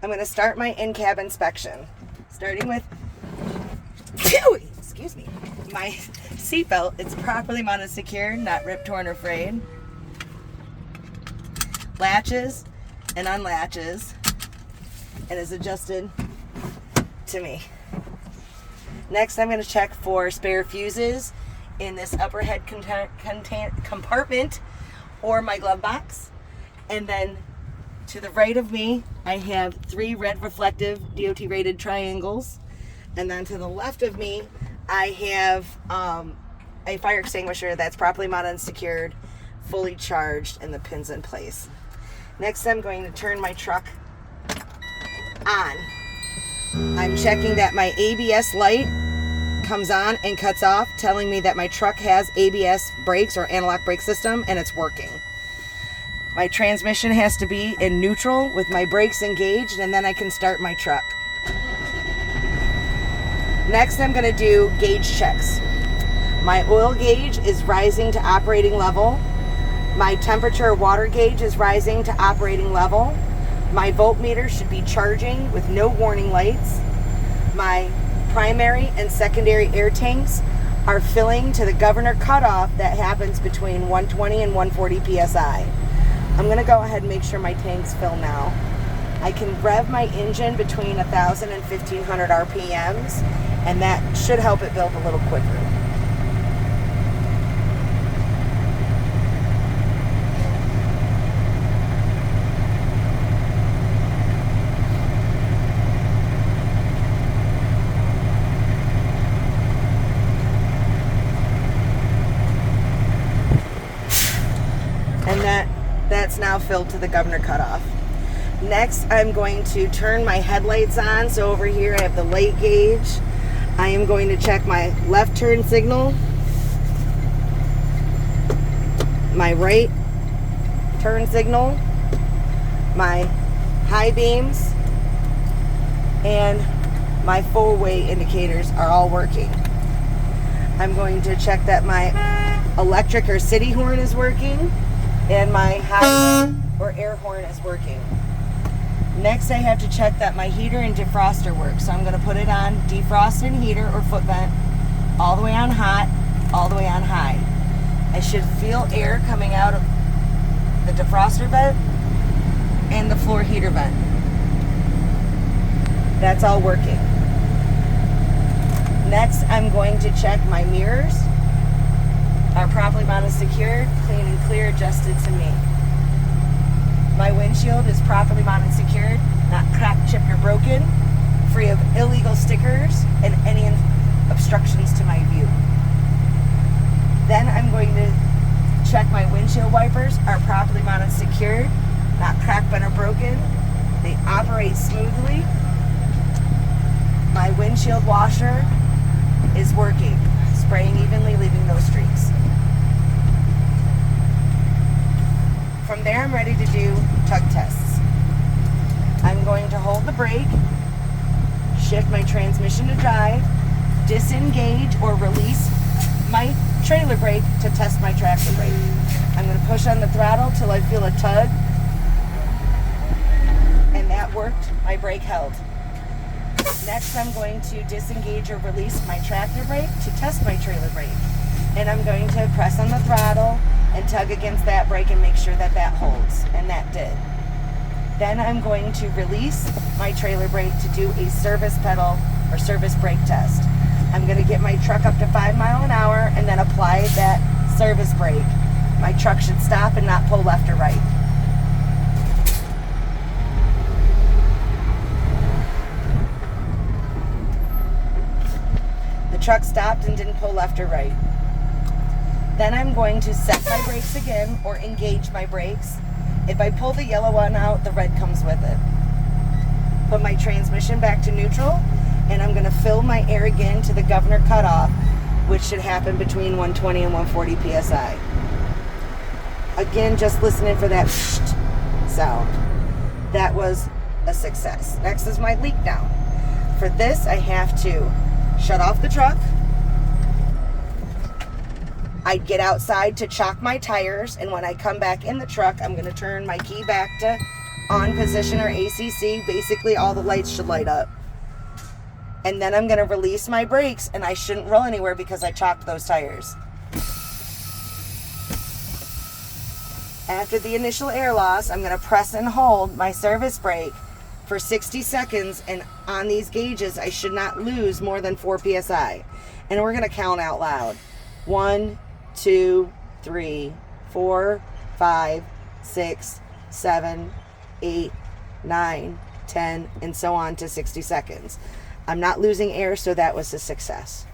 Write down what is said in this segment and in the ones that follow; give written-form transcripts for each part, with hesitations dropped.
I'm going to start my in-cab inspection, starting with, excuse me, my seatbelt. It's properly mounted, secure, not ripped, torn, or frayed. Latches and unlatches, and is adjusted to me. Next, I'm going to check for spare fuses in this upper head compartment or my glove box. And then to the right of me, I have 3 red reflective DOT rated triangles. And then to the left of me, I have a fire extinguisher that's properly mounted and secured, fully charged, and the pins in place. Next, I'm going to turn my truck on. I'm checking that my ABS light comes on and cuts off, telling me that my truck has ABS brakes or anti-lock brake system, and it's working. My transmission has to be in neutral with my brakes engaged, and then I can start my truck. Next, I'm going to do gauge checks. My oil gauge is rising to operating level. My temperature water gauge is rising to operating level. My voltmeter should be charging with no warning lights. My primary and secondary air tanks are filling to the governor cutoff that happens between 120 and 140 psi. I'm going to go ahead and make sure my tanks fill now. I can rev my engine between 1,000 and 1,500 RPMs, and that should help it build a little quicker. And that's now filled to the governor cutoff. Next, I'm going to turn my headlights on. So over here I have the light gauge. I am going to check my left turn signal, my right turn signal, my high beams, and my four-way indicators are all working. I'm going to check that my electric or city horn is working, and my highway or air horn is working. Next, I have to check that my heater and defroster work. So I'm going to put it on defrost and heater or foot vent, all the way on hot, all the way on high. I should feel air coming out of the defroster vent and the floor heater vent. That's all working. Next, I'm going to check my mirrors are properly mounted, secured, clean and clear, adjusted to me. My windshield is properly mounted, secured, not cracked, chipped, or broken, free of illegal stickers and any obstructions to my view. Then I'm going to check my windshield wipers are properly mounted, secured, not cracked, bent, or broken. They operate smoothly. My windshield washer is working, spraying evenly, leaving no streaks. From there, I'm ready to do tug tests. I'm going to hold the brake, shift my transmission to drive, disengage or release my trailer brake to test my tractor brake. I'm going to push on the throttle till I feel a tug, and that worked. My brake held. Next, I'm going to disengage or release my tractor brake to test my trailer brake. And I'm going to press on the throttle and tug against that brake and make sure that that holds, and that did. Then I'm going to release my trailer brake to do a service pedal or service brake test. I'm going to get my truck up to 5 miles an hour and then apply that service brake. My truck should stop and not pull left or right. The truck stopped and didn't pull left or right. Then I'm going to set my brakes again or engage my brakes. If I pull the yellow one out, the red comes with it. Put my transmission back to neutral, and I'm going to fill my air again to the governor cutoff, which should happen between 120 and 140 psi. Again, just listening for that sound. That was a success. Next is my leak down. For this, I have to shut off the truck. I'd get outside to chock my tires, and when I come back in the truck, I'm going to turn my key back to on position or ACC, basically all the lights should light up. And then I'm going to release my brakes, and I shouldn't roll anywhere because I chopped those tires. After the initial air loss, I'm going to press and hold my service brake for 60 seconds, and on these gauges, I should not lose more than 4 PSI. And we're going to count out loud. 1, 2, 3, 4, 5, 6, 7, 8, 9, 10, and so on to 60 seconds. I'm not losing air, so that was a success.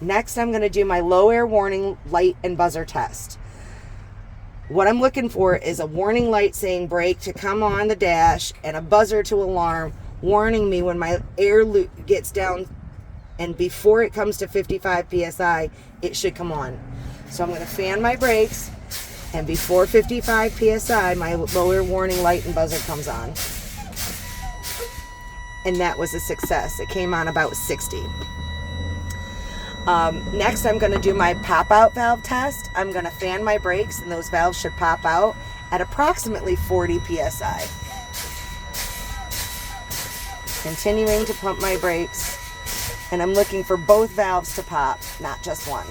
Next, I'm going to do my low air warning light and buzzer test. What I'm looking for is a warning light saying brake to come on the dash and a buzzer to alarm, warning me when my air loop gets down, and before it comes to 55 PSI, it should come on. So I'm going to fan my brakes, and before 55 PSI, my lower warning light and buzzer comes on. And that was a success. It came on about 60. Next, I'm going to do my pop-out valve test. I'm going to fan my brakes, and those valves should pop out at approximately 40 PSI. Continuing to pump my brakes, and I'm looking for both valves to pop, not just one.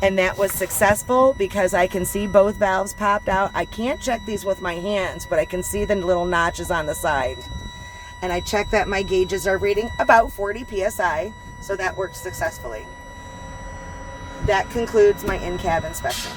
And that was successful because I can see both valves popped out. I can't check these with my hands, but I can see the little notches on the side. And I check that my gauges are reading about 40 PSI, so that works successfully. That concludes my in-cab inspection.